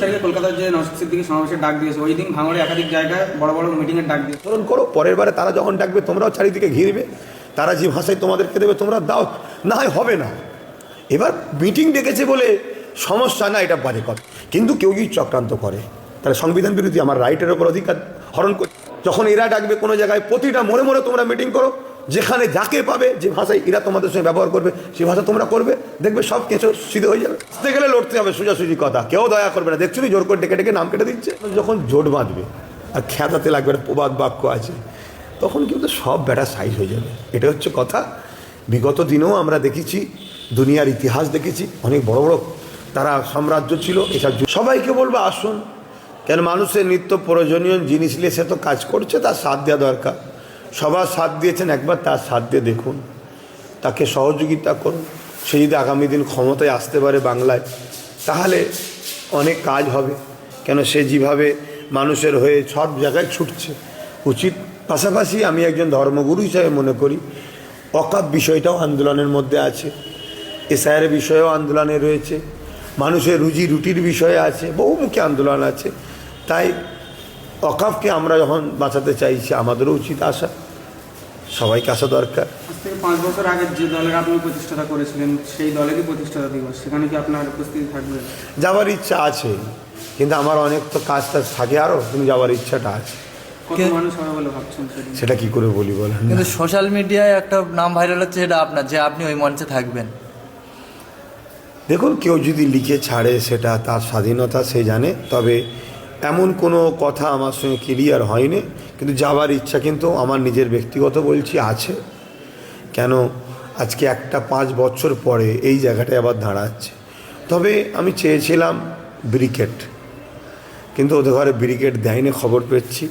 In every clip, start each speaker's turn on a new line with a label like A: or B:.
A: তারিখে কলকাতার যে নওশাদ সিদ্দিকী সমাবেশের ডাক দিয়েছে, ওই দিন ভাঙড়ে একাধিক জায়গায় বড় বড় মিটিংয়ের ডাক দিয়েছে।
B: স্মরণ করো, পরের বারে তারা যখন ডাকবে তোমরাও চারিদিকে ঘিরবে, তারা যে ভাষায় তোমাদেরকে দেবে তোমরা দাও, না হয় হবে না। এবার মিটিং ডেকেছে বলে সমস্যা না, এটা বাজে কথা। কিন্তু কেউ যদি চক্রান্ত করে তাহলে সংবিধান বিরোধী, আমার রাইটের ওপর অধিকার হরণ করে। যখন এরা ডাকবে কোনো জায়গায়, প্রতিটা মোড়ে মোড়ে তোমরা মিটিং করো, যেখানে যাকে পাবে, যে ভাষায় এরা তোমাদের সঙ্গে ব্যবহার করবে সেই ভাষা তোমরা করবে, দেখবে সব কিছু সিধে হয়ে যাবে। আসতে গেলে লড়তে হবে, সোজাসুজি কথা, কেউ দয়া করবে না। দেখছো জোর করে ডেকে ডেকে নাম কেটে দিচ্ছে। যখন জোট বাঁধবে আর খেদাতে লাগবে, একটা প্রবাদ বাক্য আছে, তখন কিন্তু সব বেড়া সাইজ হয়ে যাবে। এটা হচ্ছে কথা। বিগত দিনেও আমরা দেখেছি, দুনিয়ার ইতিহাস দেখেছি, অনেক বড় বড় তারা সাম্রাজ্য ছিল। এসব সবাইকে বলবো আসুন, কেন মানুষের নিত্য প্রয়োজনীয় জিনিস নিয়ে সে তো কাজ করছে, তার সাথ দেওয়া দরকার। সবার সাথ দিয়েছেন, একবার তার সাথ দিয়ে দেখুন, তাকে সহযোগিতা করুন। সে যদি আগামী দিন ক্ষমতায় আসতে পারে বাংলায়, তাহলে অনেক কাজ হবে। কেন সে যেভাবে মানুষের হয়ে সব জায়গায় ছুটছে, উচিত। পাশাপাশি আমি একজন ধর্মগুরু হিসাবে মনে করি, অকাপ বিষয়টাও আন্দোলনের মধ্যে আছে, এসআইয়ের বিষয়েও আন্দোলনে রয়েছে, মানুষের রুজি রুটির বিষয়ে আছে, বহুমুখী আন্দোলন আছে। তাই অকাফকে আমরা যখন বাঁচাতে চাইছি, আমাদেরও উচিত আসা, সবাইকে আসা দরকার।
A: আজ থেকে 5 বছর আগে যে দলের আপনি প্রতিষ্ঠাতা করেছিলেন, সেই দলেরই প্রতিষ্ঠাতা দিবস, সেখানে কি আপনার উপস্থিতি থাকবে?
B: যাওয়ার ইচ্ছা আছে, কিন্তু আমার অনেক তো কাজ টাজ থাকে আরও, কিন্তু যাওয়ার ইচ্ছাটা আছে।
A: কত মানুষ হবে বলে ভাবছেন সেদিন?
B: সেটা কি করে বলি বলেন?
C: কিন্তু সোশ্যাল মিডিয়ায় একটা নাম ভাইরাল হচ্ছে, সেটা আপনার, যে আপনি ওই মঞ্চে থাকবেন।
B: দেখুন, কেউ যদি লিখে ছাড়ে সেটা তার স্বাধীনতা, সে জানে। তবে এমন কোনো কথা আমার সঙ্গে ক্লিয়ার হয়নি, কিন্তু যাওয়ার ইচ্ছা কিন্তু আমার নিজের ব্যক্তিগত বলছি আছে। কেন আজকে একটা 5 বছর পরে এই জায়গাটায় আবার দাঁড়াচ্ছে। তবে আমি চেয়েছিলাম ব্রিকেট, কিন্তু ওদের ঘরে ব্রিকেট দেয়নি, খবর পেয়েছি।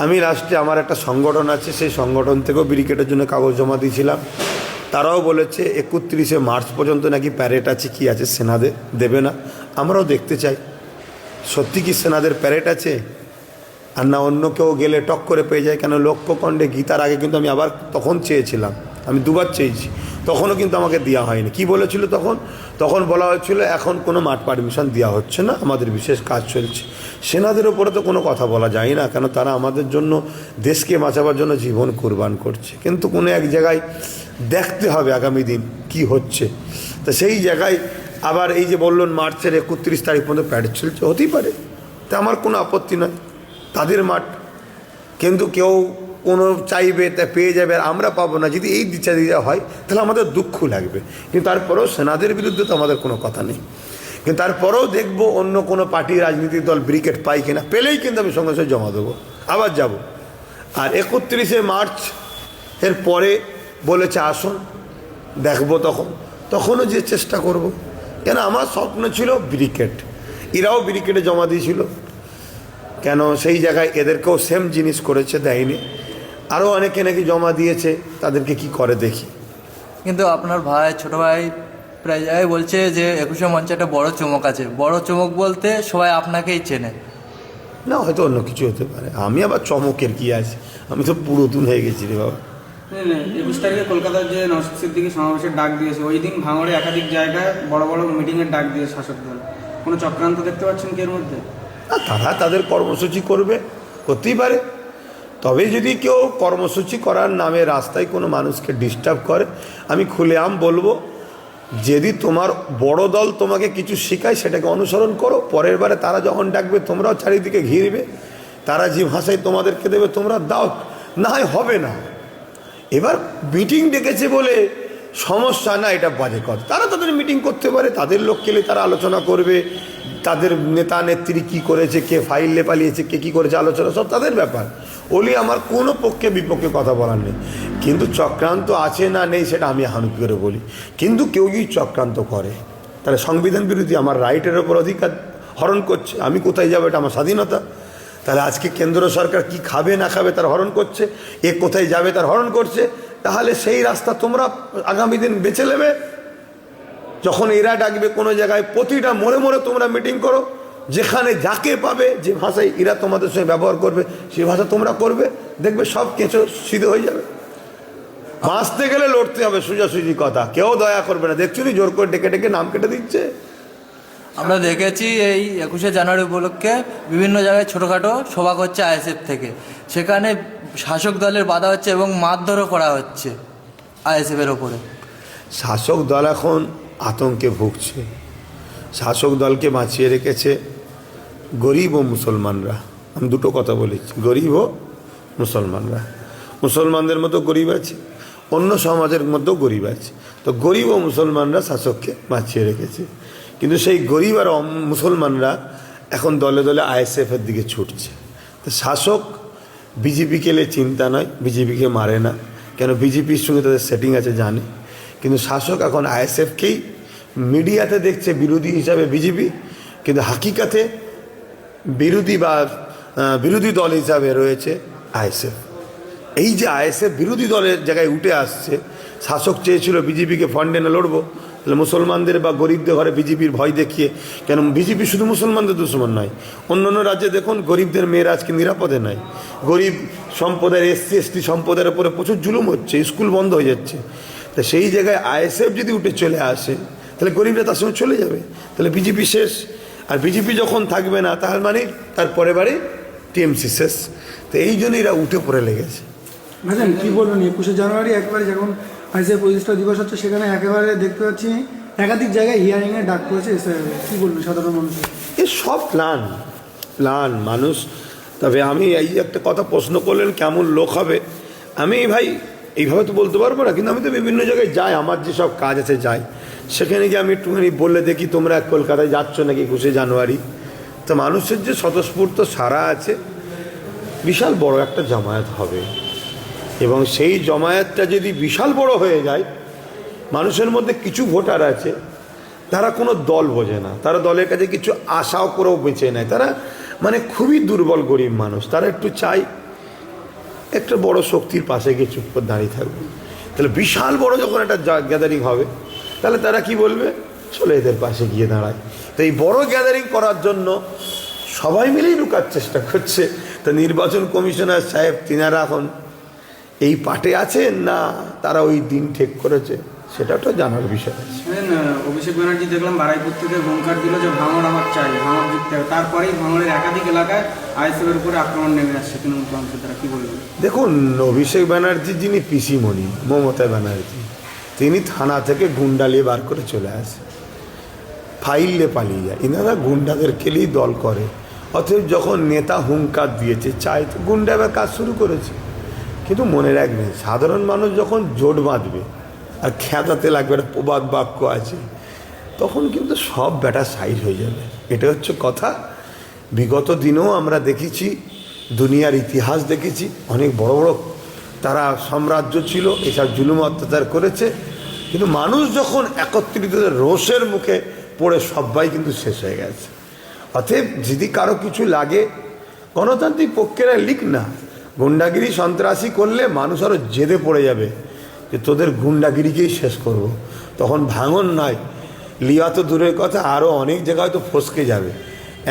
B: আমি লাস্টে আমার একটা সংগঠন আছে, সেই সংগঠন থেকেও ব্রিকেটের জন্য কাগজ জমা দিয়েছিলাম। তারাও বলেছে 31শে মার্চ পর্যন্ত নাকি প্যারেড আছে, কি আছে, সেনাদে দেবে না। আমরাও দেখতে চাই সত্যি কি সেনাদের প্যারেড আছে, আর না অন্য কেউ গেলে টক করে পেয়ে যায়। কেন লক্ষ্যকণ্ডে গীতার আগে কিন্তু আমি আবার তখন চেয়েছিলাম, আমি 2বার চেয়েছি, তখনও কিন্তু আমাকে দেওয়া হয়নি। কি বলেছিল তখন? তখন বলা হয়েছিল এখন কোনো মাঠ পারমিশন দেওয়া হচ্ছে না, আমাদের বিশেষ কাজ চলছে। সেনাদের ওপরে তো কোনো কথা বলা যায় না, কেন তারা আমাদের জন্য, দেশকে বাঁচাবার জন্য জীবন কুরবান করছে। কিন্তু কোনো এক জায়গায় দেখতে হবে আগামী দিন কি হচ্ছে। তো সেই জায়গায় আবার এই যে বললেন মার্চের 31 তারিখ পর্যন্ত প্যারেড চলছে, হতেই পারে, তা আমার কোনো আপত্তি নয়, তাদের মাঠ। কিন্তু কেউ কোনো চাইবে তা পেয়ে যাবে, আর আমরা পাবো না। যদি এই দিশা দিয়ে হয় তাহলে আমাদের দুঃখ লাগবে। কিন্তু তারপরেও সেনাদের বিরুদ্ধে তো আমাদের কোনো কথা নেই। কিন্তু তারপরেও দেখবো অন্য কোনো পার্টি, রাজনীতিক দল ব্রিকেট পাই কিনা, পেলেই কিন্তু আমি সঙ্গে সঙ্গে জমা দেবো, আবার যাব। আর 31শে মার্চ এর পরে বলেছে আসুন, দেখবো, তখনও যে চেষ্টা করব। কেন আমার স্বপ্ন ছিল ব্রিকেট, এরাও ব্রিকেটে জমা দিয়েছিল। কেন সেই জায়গায় এদেরকেও সেম জিনিস করেছে, দেয়নি। আরও অনেকে নাকি জমা দিয়েছে, তাদেরকে কি করে দেখি।
C: কিন্তু আপনার ভাই, ছোট ভাই প্রায় জায়গায় বলছে যে 21শে মঞ্চে একটা বড় চমক আছে। বড় চমক বলতে সবাই আপনাকেই চেনে।
B: না, হয়তো অন্য কিছু হতে পারে। আমি আবার চমকের কি আছে, আমি তো পুরাতন হয়ে গেছি রে বাবা।
A: 21 তারিখে কলকাতার যে নওশাদ সিদ্দিকী সমাবেশের ডাক দিয়েছে, ওই দিন ভাঙড়ে একাধিক জায়গায় বড় বড় মিটিংয়ের ডাক দিয়েছে শাসক দল। কোনো চক্রান্ত দেখতে পাচ্ছেন কি এর মধ্যে?
B: তারা তাদের কর্মসূচি করবে, করতেই পারে। তবে যদি কেউ কর্মসূচি করার নামে রাস্তায় কোনো মানুষকে ডিস্টার্ব করে, আমি খুলেআম বলবো, যদি তোমার বড় দল তোমাকে কিছু শেখায় সেটাকে অনুসরণ করো। পরের বারে তারা যখন ডাকবে তোমরাও চারিদিকে ঘিরবে, তারা যে ভাষায় তোমাদেরকে দেবে তোমরা দাও, না হয় হবে না। এবার মিটিং ডেকেছে বলে সমস্যা না, এটা বাজে কথা। তারা তাদের মিটিং করতে পারে, তাদের লোক কেলে তারা আলোচনা করবে, তাদের নেতা নেত্রী কী করেছে, কে ফাইলে পালিয়েছে, কে কী করেছে, আলোচনা সব তাদের ব্যাপার। ওলি আমার কোনো পক্ষে বিপক্ষে কথা বলার নেই। কিন্তু চক্রান্ত আছে না নেই সেটা আমি হানুকি করে বলি। কিন্তু কেউ যদি চক্রান্ত করে তাহলে সংবিধান বিরোধী, আমার রাইটের ওপর অধিকার হরণ করছে। আমি কোথায় যাবো, এটা আমার স্বাধীনতা। তাহলে আজকে কেন্দ্র সরকার কি খাবে না খাবে তার হরণ করছে, এ কোথায় যাবে তার হরণ করছে। তাহলে সেই রাস্তা তোমরা আগামী দিন বেছে নেবে। যখন এরা ডাকবে কোনো জায়গায়, প্রতিটা মোড়ে মোড়ে তোমরা মিটিং করো, যেখানে যাকে পাবে, যে ভাষায় এরা তোমাদের সঙ্গে ব্যবহার করবে সেই ভাষা তোমরা করবে, দেখবে সব কিছু সিধে হয়ে যাবে। বাঁচতে গেলে লড়তে হবে, সোজাসুজি কথা, কেউ দয়া করবে না। দেখছো জোর করে ডেকে ডেকে নাম কেটে দিচ্ছে।
C: আমরা দেখেছি এই 21শে জানুয়ারি উপলক্ষে বিভিন্ন জায়গায় ছোটোখাটো সভা করছে আইএসএফ থেকে, সেখানে শাসক দলের বাধা হচ্ছে এবং মারধরও করা হচ্ছে আইএসএফের ওপরে।
B: শাসক দল এখন আতঙ্কে ভুগছে। শাসক দলকে বাঁচিয়ে রেখেছে গরিব ও মুসলমানরা। আমি দুটো কথা বলেছি, গরিব ও মুসলমানরা। মুসলমানদের মতো গরিব আছে, অন্য সমাজের মধ্যেও গরিব আছে। তো গরিব ও মুসলমানরা শাসককে বাঁচিয়ে রেখেছে, কিন্তু সেই গরিব আর মুসলমানরা এখন দলে দলে আইএসএফের দিকে ছুটছে। তো শাসক বিজেপিকে এলে চিন্তা নয়, বিজেপিকে মারে না, কেন বিজেপির সঙ্গে তাদের সেটিং আছে জানে। কিন্তু শাসক এখন আইএসএফকেই মিডিয়াতে দেখছে বিরোধী হিসাবে বিজেপি, কিন্তু হাকিকাতে বিরোধী দল হিসাবে রয়েছে আইএসএফ। এই যে আইএসএফ বিরোধী দলের জায়গায় উঠে আসছে, শাসক চেয়েছিল বিজেপিকে ফান্ডে না লড়বো, তাহলে মুসলমানদের বা গরিবদের ঘরে বিজেপির ভয় দেখিয়ে, কেন বিজেপি শুধু মুসলমানদের দুশ্মন নয়, অন্য রাজ্যে দেখুন গরিবদের মেয়েরা আজকে নিরাপদে নাই, গরিব সম্প্রদায়ের SC/ST সম্প্রদায়ের উপরে প্রচুর জুলুম হচ্ছে, স্কুল বন্ধ হয়ে যাচ্ছে। তা সেই জায়গায় আইএসএফ যদি উঠে চলে আসে, তাহলে গরিবরা তার সঙ্গে চলে যাবে, তাহলে বিজেপি শেষ। আর বিজেপি যখন থাকবে না, তার মানে তার পরের বারে টিএমসি শেষ। তো এই জন্য এরা উঠে পড়ে লেগেছে।
D: ম্যাডাম কি বলবেন, 21শে জানুয়ারি একেবারে যখন আইএসএফ প্রতিষ্ঠা দিবস হচ্ছে, সেখানে একেবারে দেখতে পাচ্ছি একাধিক জায়গায় হিয়ারিংয়ের ডাক করেছে এসআইআর, কি বলবেন সাধারণ মানুষের?
B: এ সব প্ল্যান মানুষ। তবে আমি এই একটা কথা প্রশ্ন করলেন কেমন লোক হবে, আমি ভাই এইভাবে তো বলতে পারবো না, কিন্তু আমি তো বিভিন্ন জায়গায় যাই, আমার যেসব কাজ আছে যাই, সেখানে গিয়ে আমি একটুখানি বললে দেখি তোমরা কলকাতায় যাচ্ছ নাকি 21শে জানুয়ারি। তো মানুষের যে স্বতঃস্ফূর্ত সারা আছে, বিশাল বড় একটা জামায়াত হবে, এবং সেই জমায়েতটা যদি বিশাল বড় হয়ে যায়, মানুষের মধ্যে কিছু ভোটার আছে তারা কোনো দল বোঝে না, তারা দলের কাছে কিছু আশাও করেও বেঁচে নেয়, তারা মানে খুবই দুর্বল গরিব মানুষ, তারা একটু চাই একটা বড় শক্তির পাশে গিয়ে চুপ করে দাঁড়িয়ে থাকবে। তাহলে বিশাল বড় যখন একটা গ্যাদারিং হবে, তাহলে তারা কি বলবে, চলে এদের পাশে গিয়ে দাঁড়ায়। তো এই বড় গ্যাদারিং করার জন্য সবাই মিলেই লুকার চেষ্টা করছে। তো নির্বাচন কমিশনার সাহেব তিনারা এখন এই পাটে আছেন না তারা ওই দিন ঠিক করেছে, সেটা তো জানার বিষয় আছে।
A: অভিষেক ব্যানার্জি দেখলাম বারাইপুর থেকে হুঙ্কার দিল যে ভাঙড় আমার চাই, ভাঙড় জিততে হবে। তারপরেই ভাঙড়ের একাধিক এলাকায় আইএসএফের উপরে আক্রমণ নেমে আসছে তৃণমূল অংশ দ্বারা, কি বলবেন?
B: দেখুন, অভিষেক ব্যানার্জি যিনি পিসিমণি মমতা ব্যানার্জি, তিনি থানা থেকে গুন্ডালিয়ে বার করে চলে আসে, ফাইলে পালিয়ে যায়। এনারা গুন্ডাদের খেলেই দল করে। অতএব যখন নেতা হুঙ্কার দিয়েছে চাই, তো গুন্ডা এবার কাজ শুরু করেছে। কিন্তু মনে রাখবেন, সাধারণ মানুষ যখন জোট বাঁধবে আর খেদাতে লাগবে, একটা প্রবাদ বাক্য আছে, তখন কিন্তু সব ব্যাটা সাইড হয়ে যাবে। এটা হচ্ছে কথা। বিগত দিনেও আমরা দেখেছি, দুনিয়ার ইতিহাস দেখেছি, অনেক বড় বড় তারা সাম্রাজ্য ছিল, এসব জুলুম অত্যাচার করেছে, কিন্তু মানুষ যখন একত্রিত রোষের মুখে পড়ে সবাই কিন্তু শেষ হয়ে গেছে। অতএব যদি কারো কিছু লাগে, গণতান্ত্রিক পক্ষেরা লিখ না, গুন্ডাগিরি সন্ত্রাসী করলে মানুষ আরও জেদে পড়ে যাবে যে তোদের গুন্ডাগিরিকেই শেষ করব। তখন ভাঙন নয়, লিয়া তো দূরের কথা, আরও অনেক জায়গায় তো ফসকে যাবে।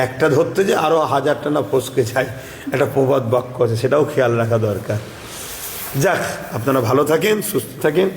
B: একটা ধরতে যে আরও হাজারটা না ফসকে যায়, একটা প্রবাদ বাক্য আছে, সেটাও খেয়াল রাখা দরকার। যাক, আপনারা ভালো থাকেন, সুস্থ থাকেন।